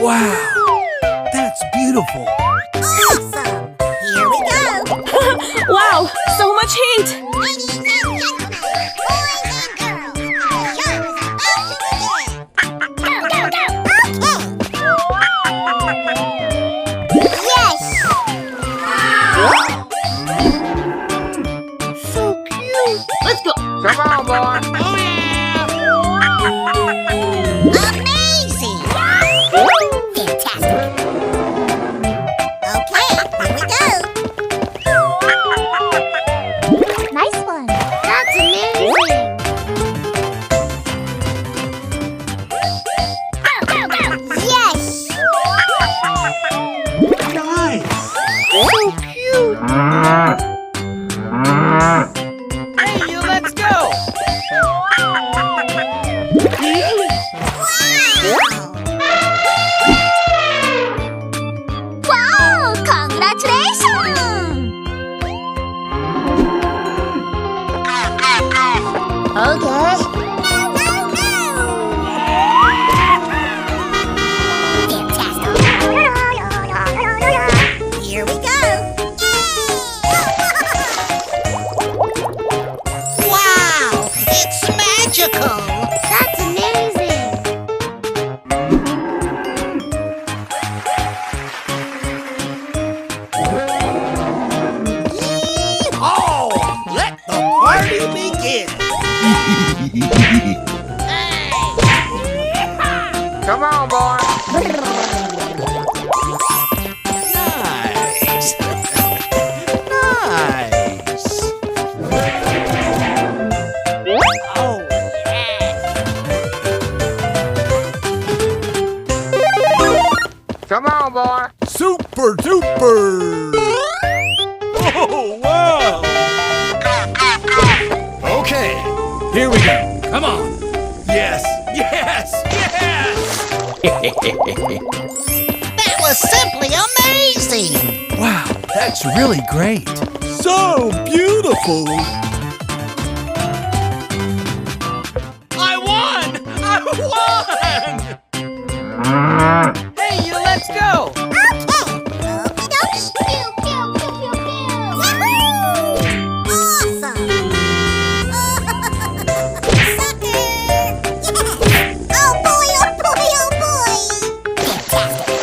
Wow, that's beautiful. Awesome! Here we go! Wow, so much heat! Ladies and gentlemen, boys and girls, the show is about to begin! Go, go, go! Okay! Yes! So cute! Let's go! Come on, boy. Oh, yeah! Amazing! Fantastic! Okay, here we go! Nice one! That's amazing! Go, go, go! Yes! Nice. So cute! Hey, you, let's go. Wow! Congratulations! Okay. No, no, no! Fantastic! Here we go! Wow! It's magical! That's amazing! Oh, let the party begin. Come on, boy. Nice. Nice. Oh, Come on, boy. super duper. Oh, wow. Okay, here we go. Come on. Yes, yes, yes. That was simply amazing! Wow, that's really great. So beautiful. I won! I won! Hey, you, let's go. Okay! Okie dokie! Pew, pew, pew, pew, pew! Wahoo! Awesome! Sucker! Yeah! Oh boy, oh boy, oh boy! Fantastic!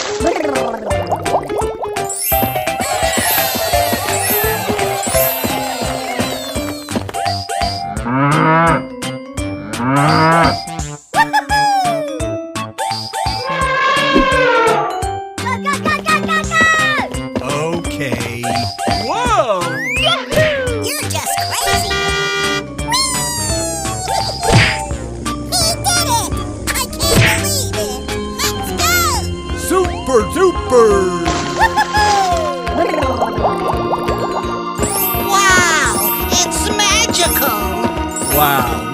Go, go, go, go, go, go! Okay. Whoa! You're just crazy! He did it! I can't believe it! Let's go! Super duper. Wow! It's magical! Wow,